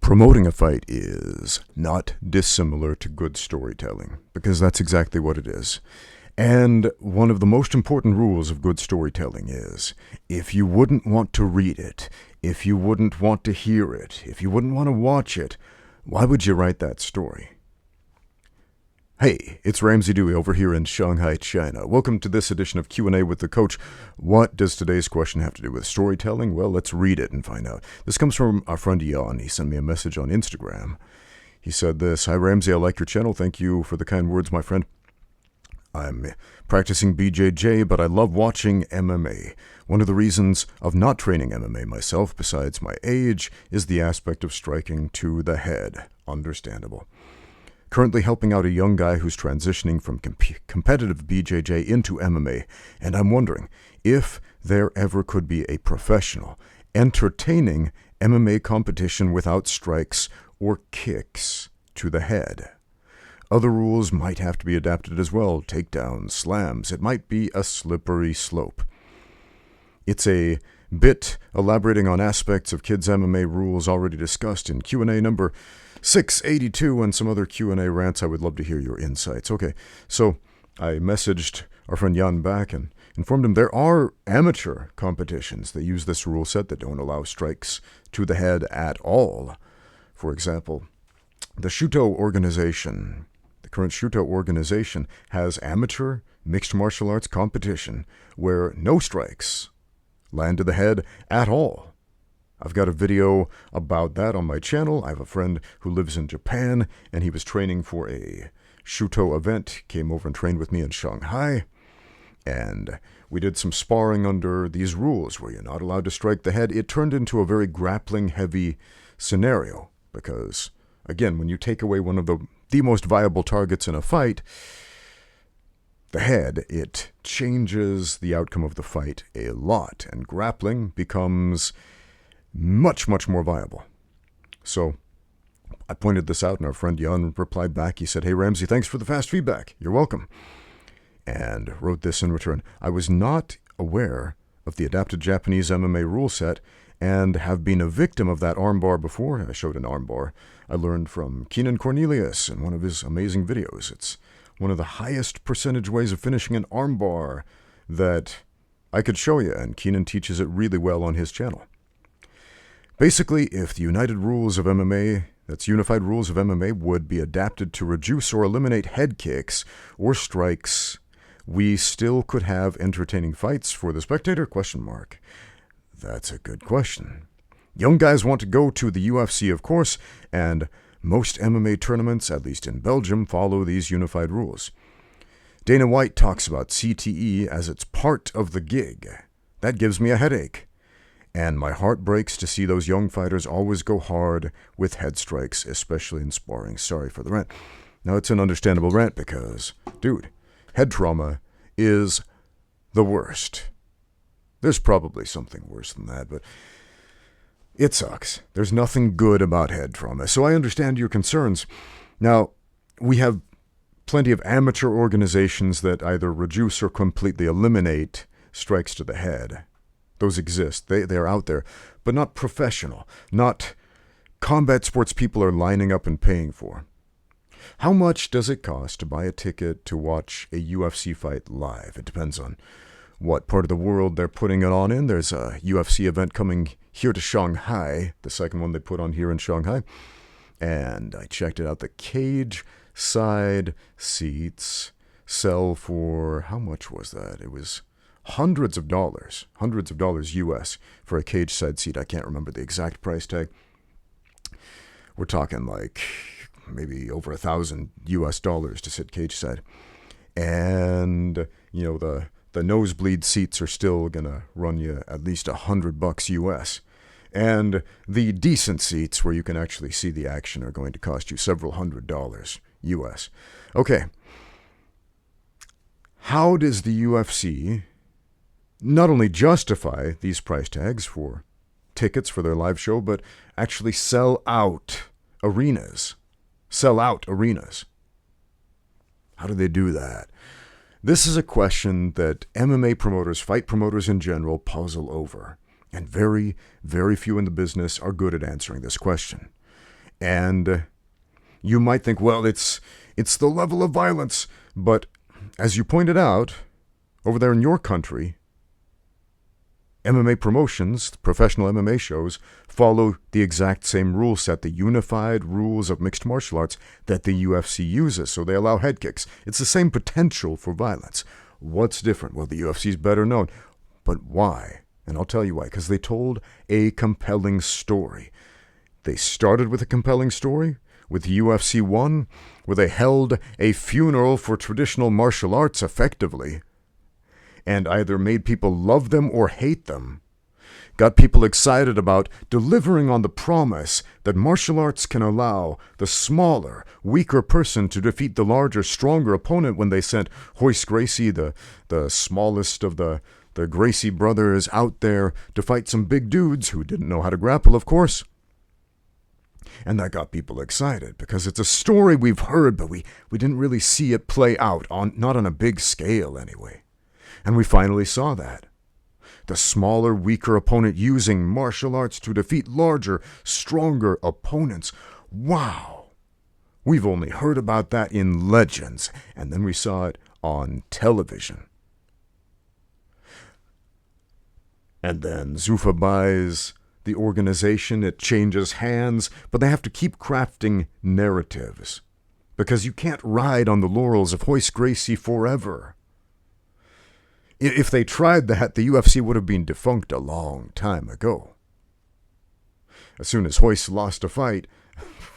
Promoting a fight is not dissimilar to good storytelling, because that's exactly what it is. And one of the most important rules of good storytelling is, if you wouldn't want to read it, if you wouldn't want to hear it, if you wouldn't want to watch it, why would you write that story? Hey, it's Ramsey Dewey over here in Shanghai, China. Welcome to this edition of Q&A with the Coach. What does today's question have to do with storytelling? Well, let's read it and find out. This comes from our friend Jan. He sent me a message on Instagram. He said this: Hi Ramsey, I like your channel. Thank you for the kind words, my friend. I'm practicing BJJ, but I love watching MMA. One of the reasons of not training MMA myself, besides my age, is the aspect of striking to the head. Understandable. Currently helping out a young guy who's transitioning from competitive BJJ into MMA, and I'm wondering if there ever could be a professional, entertaining MMA competition without strikes or kicks to the head. Other rules might have to be adapted as well, takedowns, slams. It might be a slippery slope. It's a bit elaborating on aspects of kids' MMA rules already discussed in Q&A number 682 and some other Q&A rants. I would love to hear your insights. Okay, so I messaged our friend Jan back and informed him there are amateur competitions that use this rule set that don't allow strikes to the head at all. For example, the Shuto organization, the current Shuto organization, has amateur mixed martial arts competition where no strikes land to the head at all. I've got a video about that on my channel. I have a friend who lives in Japan, and he was training for a Shuto event, came over and trained with me in Shanghai, and we did some sparring under these rules where you're not allowed to strike the head. It turned into a very grappling-heavy scenario because, again, when you take away one of the most viable targets in a fight, the head, it changes the outcome of the fight a lot, and grappling becomes much, much more viable. So I pointed this out, and our friend Jan replied back. He said, "Hey, Ramsey, thanks for the fast feedback. You're welcome." And wrote this in return: I was not aware of the adapted Japanese MMA rule set and have been a victim of that armbar before. I showed an armbar I learned from Keenan Cornelius in one of his amazing videos. It's one of the highest percentage ways of finishing an armbar that I could show you, and Keenan teaches it really well on his channel. Basically, if the United Rules of MMA, that's Unified Rules of MMA, would be adapted to reduce or eliminate head kicks or strikes, we still could have entertaining fights for the spectator? ? That's a good question. Young guys want to go to the UFC, of course, and most MMA tournaments, at least in Belgium, follow these unified rules. Dana White talks about CTE as it's part of the gig. That gives me a headache. And my heart breaks to see those young fighters always go hard with head strikes, especially in sparring. Sorry for the rant. Now, it's an understandable rant because, dude, head trauma is the worst. There's probably something worse than that, but it sucks. There's nothing good about head trauma, so I understand your concerns. Now, we have plenty of amateur organizations that either reduce or completely eliminate strikes to the head. Those exist. They're out there, but not professional, not combat sports people are lining up and paying for. How much does it cost to buy a ticket to watch a UFC fight live? It depends on what part of the world they're putting it on in. There's a UFC event coming here to Shanghai, the second one they put on here in Shanghai, and I checked it out. The cage side seats sell for, how much was that? It was hundreds of dollars US for a cage side seat. I can't remember the exact price tag. We're talking like maybe over $1,000 US to sit cage side. And, you know, the nosebleed seats are still going to run you at least $100 US. And the decent seats where you can actually see the action are going to cost you several $100 US. Okay. How does the UFC not only justify these price tags for tickets for their live show, but actually sell out arenas? How do they do that? This is a question that MMA promoters, fight promoters in general, puzzle over. And very, very few in the business are good at answering this question. And you might think, well, it's the level of violence. But as you pointed out, over there in your country, MMA promotions, professional MMA shows, follow the exact same rule set, the unified rules of mixed martial arts that the UFC uses. So they allow head kicks. It's the same potential for violence. What's different? Well, the UFC is better known. But why? And I'll tell you why. Because they told a compelling story. They started with a compelling story with UFC 1, where they held a funeral for traditional martial arts effectively, and either made people love them or hate them, got people excited about delivering on the promise that martial arts can allow the smaller, weaker person to defeat the larger, stronger opponent when they sent Royce Gracie, the smallest of the Gracie brothers, out there to fight some big dudes who didn't know how to grapple, of course. And that got people excited because it's a story we've heard, but we didn't really see it play out, not on a big scale anyway. And we finally saw that. The smaller, weaker opponent using martial arts to defeat larger, stronger opponents. Wow! We've only heard about that in legends, and then we saw it on television. And then Zuffa buys the organization, it changes hands, but they have to keep crafting narratives. Because you can't ride on the laurels of Royce Gracie forever. If they tried that, the UFC would have been defunct a long time ago. As soon as Royce lost a fight,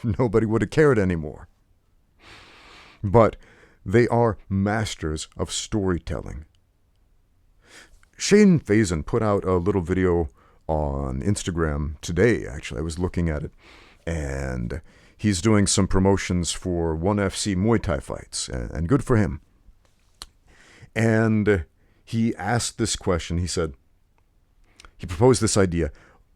nobody would have cared anymore. But they are masters of storytelling. Shane Faison put out a little video on Instagram today, actually. I was looking at it. And he's doing some promotions for 1FC Muay Thai fights. And good for him. And he asked this question. He proposed this idea.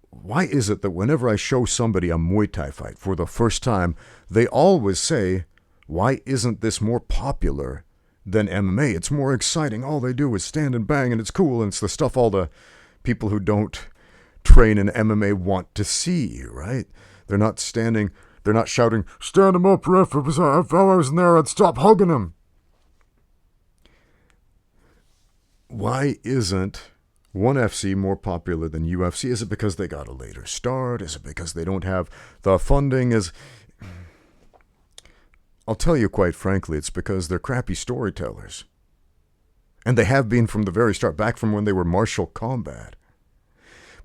Why is it that whenever I show somebody a Muay Thai fight for the first time, they always say, why isn't this more popular than MMA? It's more exciting. All they do is stand and bang, and it's cool, and it's the stuff all the people who don't train in MMA want to see, right? They're not shouting, stand him up, ref. If I was in there, I'd stop hugging him. Why isn't 1FC more popular than UFC? Is it because they got a later start? Is it because they don't have the funding? I'll tell you quite frankly, it's because they're crappy storytellers. And they have been from the very start, back from when they were Martial Combat,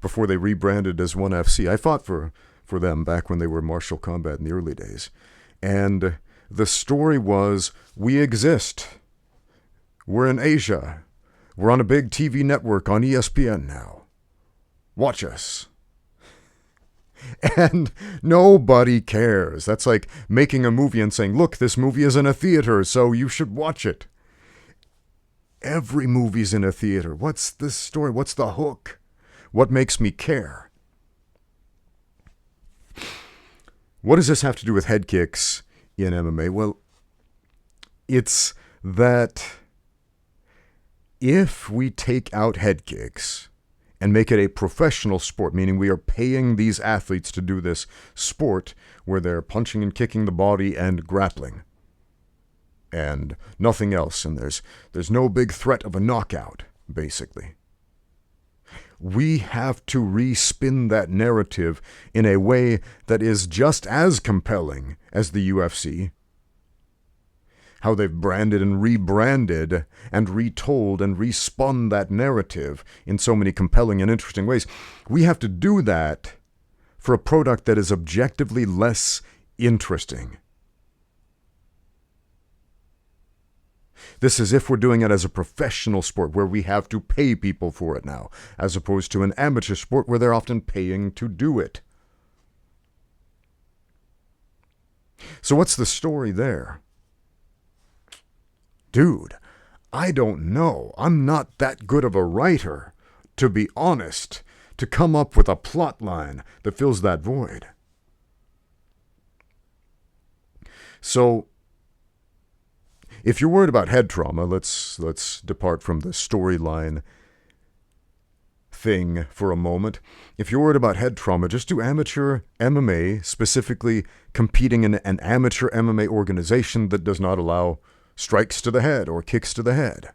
before they rebranded as 1FC. I fought for them back when they were Martial Combat in the early days. And the story was, we exist. We're in Asia. We're on a big TV network on ESPN now. Watch us. And nobody cares. That's like making a movie and saying, look, this movie is in a theater, so you should watch it. Every movie's in a theater. What's the story? What's the hook? What makes me care? What does this have to do with head kicks in MMA? Well, it's that if we take out head kicks and make it a professional sport, meaning we are paying these athletes to do this sport where they're punching and kicking the body and grappling and nothing else, and there's no big threat of a knockout, basically. We have to re-spin that narrative in a way that is just as compelling as the UFC. How they've branded and rebranded and retold and respun that narrative in so many compelling and interesting ways. We have to do that for a product that is objectively less interesting. This is if we're doing it as a professional sport where we have to pay people for it now, as opposed to an amateur sport where they're often paying to do it. So what's the story there? Dude, I don't know. I'm not that good of a writer, to be honest, to come up with a plot line that fills that void. So, if you're worried about head trauma, let's depart from the storyline thing for a moment. If you're worried about head trauma, just do amateur MMA, specifically competing in an amateur MMA organization that does not allow strikes to the head or kicks to the head.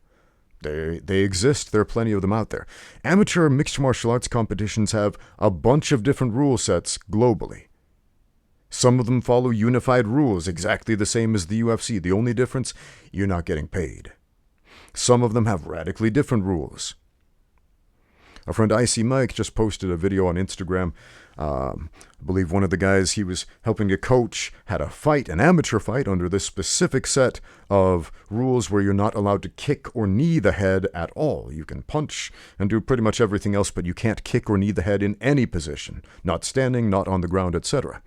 They exist. There are plenty of them out there. Amateur mixed martial arts competitions have a bunch of different rule sets globally. Some of them follow unified rules, exactly the same as the UFC. The only difference, you're not getting paid. Some of them have radically different rules. Our friend Icy Mike just posted a video on Instagram. I believe one of the guys he was helping to coach had a fight, an amateur fight, under this specific set of rules where you're not allowed to kick or knee the head at all. You can punch and do pretty much everything else, but you can't kick or knee the head in any position. Not standing, not on the ground, etc.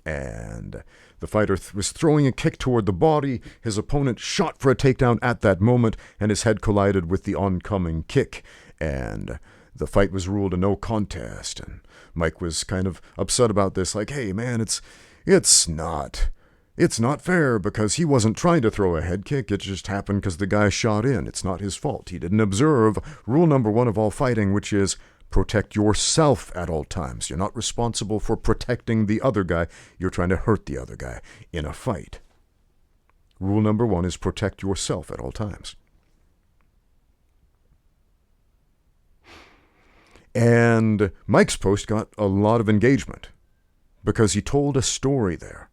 And the fighter was throwing a kick toward the body. His opponent shot for a takedown at that moment, and his head collided with the oncoming kick. And the fight was ruled a no contest. And Mike was kind of upset about this, like, hey, man, it's not fair because he wasn't trying to throw a head kick. It just happened because the guy shot in. It's not his fault. He didn't observe rule number 1 of all fighting, which is protect yourself at all times. You're not responsible for protecting the other guy. You're trying to hurt the other guy in a fight. Rule number 1 is protect yourself at all times. And Mike's post got a lot of engagement because he told a story there.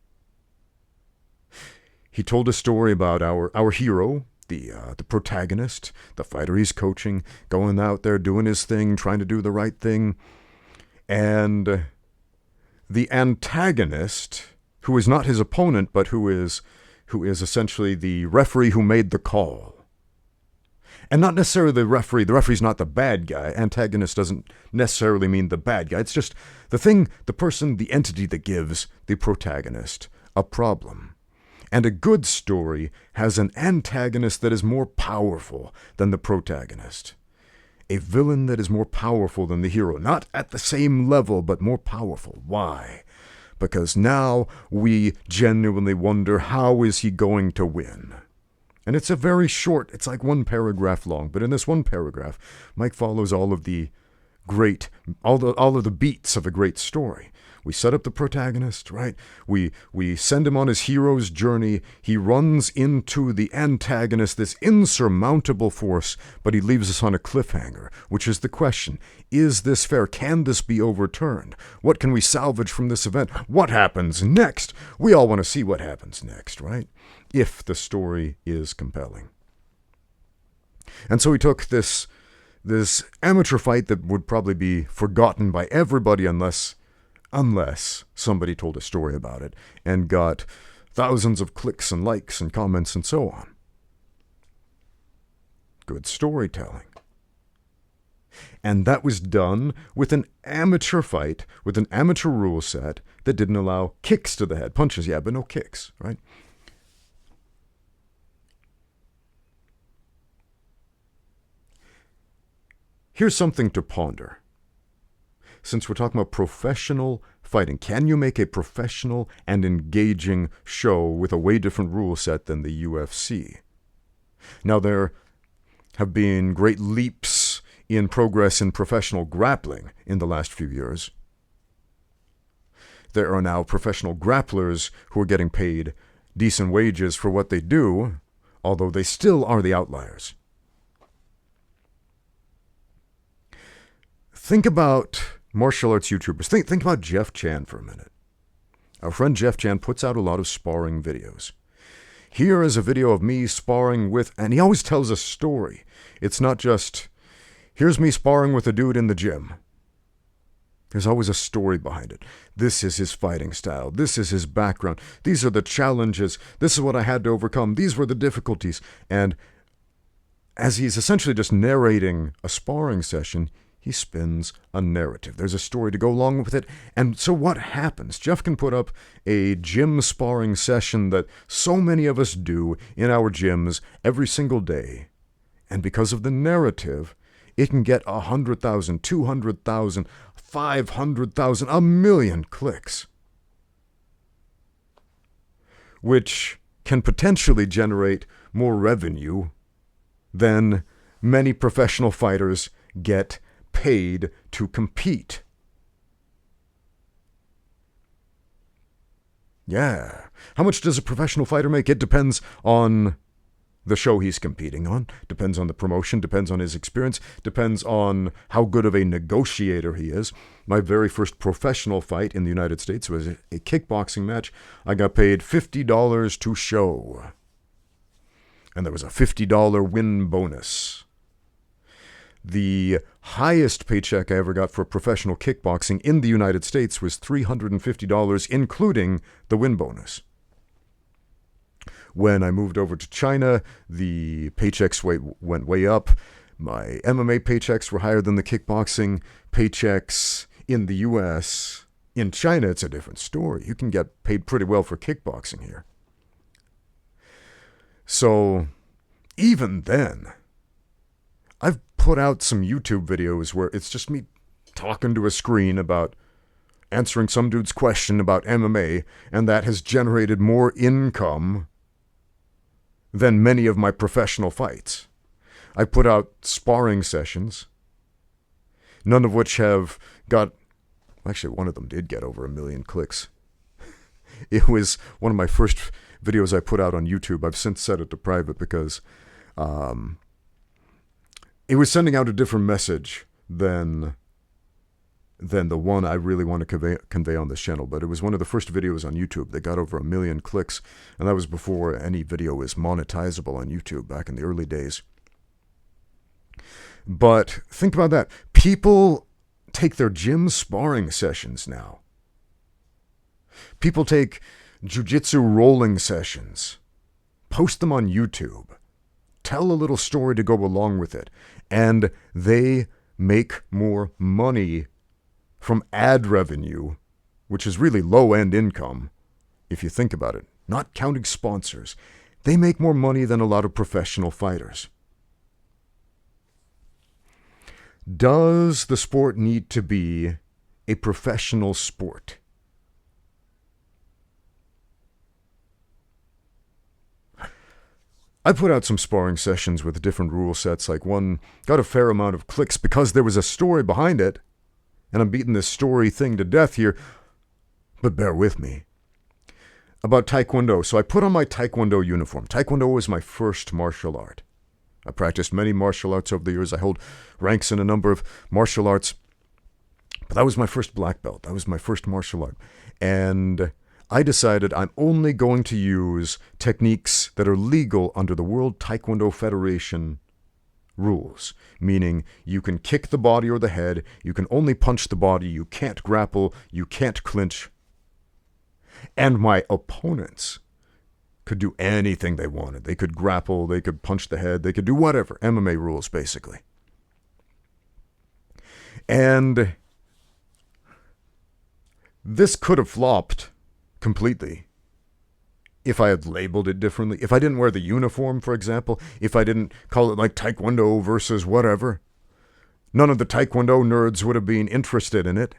He told a story about our hero, the protagonist, the fighter he's coaching, going out there doing his thing, trying to do the right thing. And the antagonist, who is not his opponent, but who is essentially the referee who made the call. And not necessarily the referee. The referee's not the bad guy. Antagonist doesn't necessarily mean the bad guy. It's just the thing, the person, the entity that gives the protagonist a problem. And a good story has an antagonist that is more powerful than the protagonist. A villain that is more powerful than the hero. Not at the same level, but more powerful. Why? Because now we genuinely wonder, how is he going to win? And it's a very short, it's like 1 paragraph long, but in this 1 paragraph, Mike follows all of the beats of a great story. We set up the protagonist, right? We send him on his hero's journey. He runs into the antagonist, this insurmountable force, but he leaves us on a cliffhanger, which is the question. Is this fair? Can this be overturned? What can we salvage from this event? What happens next? We all want to see what happens next, right? If the story is compelling. And so he took this amateur fight that would probably be forgotten by everybody unless somebody told a story about it and got thousands of clicks and likes and comments and so on. Good storytelling. And that was done with an amateur fight, with an amateur rule set that didn't allow kicks to the head. Punches, yeah, but no kicks, right? Here's something to ponder. Since we're talking about professional fighting, can you make a professional and engaging show with a way different rule set than the UFC? Now, there have been great leaps in progress in professional grappling in the last few years. There are now professional grapplers who are getting paid decent wages for what they do, although they still are the outliers. Think about martial arts YouTubers. Think about Jeff Chan for a minute. Our friend Jeff Chan puts out a lot of sparring videos. Here is a video of me sparring with, and he always tells a story. It's not just, here's me sparring with a dude in the gym. There's always a story behind it. This is his fighting style. This is his background. These are the challenges. This is what I had to overcome. These were the difficulties. And as he's essentially just narrating a sparring session, he spins a narrative. There's a story to go along with it. And so what happens? Jeff can put up a gym sparring session that so many of us do in our gyms every single day. And because of the narrative, it can get 100,000, 200,000, 500,000, 1 million clicks. Which can potentially generate more revenue than many professional fighters get paid to compete. Yeah. How much does a professional fighter make? It depends on the show he's competing on, depends on the promotion, depends on his experience, depends on how good of a negotiator he is. My very first professional fight in the United States was a kickboxing match. I got paid $50 to show. And there was a $50 win bonus. The highest paycheck I ever got for professional kickboxing in the United States was $350, including the win bonus. When I moved over to China, the paychecks went way up. My MMA paychecks were higher than the kickboxing paychecks in the U.S. In China, it's a different story. You can get paid pretty well for kickboxing here. So, even then, I've put out some YouTube videos where it's just me talking to a screen about answering some dude's question about MMA, and that has generated more income than many of my professional fights. I put out sparring sessions, none of which have got, actually one of them did get over 1 million clicks. It was one of my first videos I put out on YouTube. I've since set it to private because it was sending out a different message than the one I really want to convey on this channel. But it was one of the first videos on YouTube that got over 1 million clicks, and that was before any video was monetizable on YouTube back in the early days. But think about that. People take their gym sparring sessions now. People take jiu-jitsu rolling sessions, post them on YouTube, tell a little story to go along with it, and they make more money from ad revenue, which is really low-end income, if you think about it, not counting sponsors. They make more money than a lot of professional fighters. Does the sport need to be a professional sport? I put out some sparring sessions with different rule sets, like one got a fair amount of clicks because there was a story behind it. And I'm beating this story thing to death here, but bear with me. About Taekwondo. So I put on my Taekwondo uniform. Taekwondo was my first martial art. I practiced many martial arts over the years. I hold ranks in a number of martial arts. But that was my first black belt. That was my first martial art. And I decided I'm only going to use techniques that are legal under the World Taekwondo Federation rules, meaning you can kick the body or the head, you can only punch the body, you can't grapple, you can't clinch. And my opponents could do anything they wanted. They could grapple, they could punch the head, they could do whatever. MMA rules, basically. And this could have flopped completely if I had labeled it differently, if I didn't wear the uniform, for example, if I didn't call it like Taekwondo versus whatever. None of the Taekwondo nerds would have been interested in it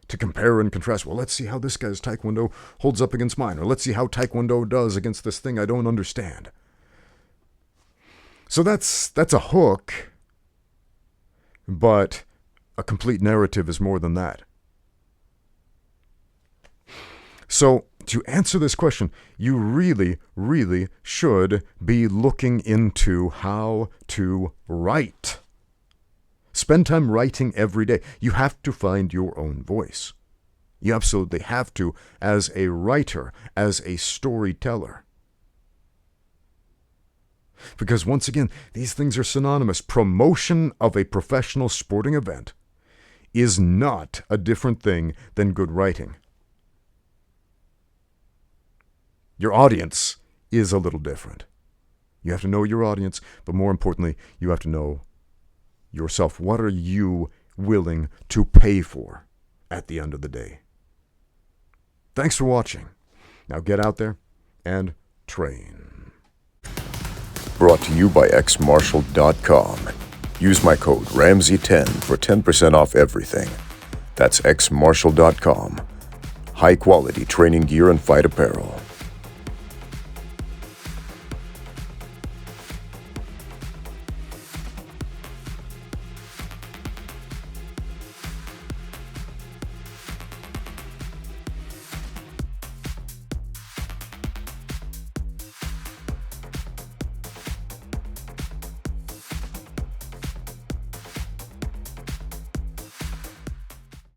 to compare and contrast. Well, let's see how this guy's Taekwondo holds up against mine, or let's see how Taekwondo does against this thing I don't understand. So that's a hook, but a complete narrative is more than that. So, to answer this question, you really, really should be looking into how to write. Spend time writing every day. You have to find your own voice. You absolutely have to, as a writer, as a storyteller. Because once again, these things are synonymous. Promotion of a professional sporting event is not a different thing than good writing. Your audience is a little different. You have to know your audience, but more importantly, you have to know yourself. What are you willing to pay for at the end of the day? Thanks for watching. Now get out there and train. Brought to you by xmartial.com. Use my code Ramsey10 for 10% off everything. That's xmartial.com. High quality training gear and fight apparel.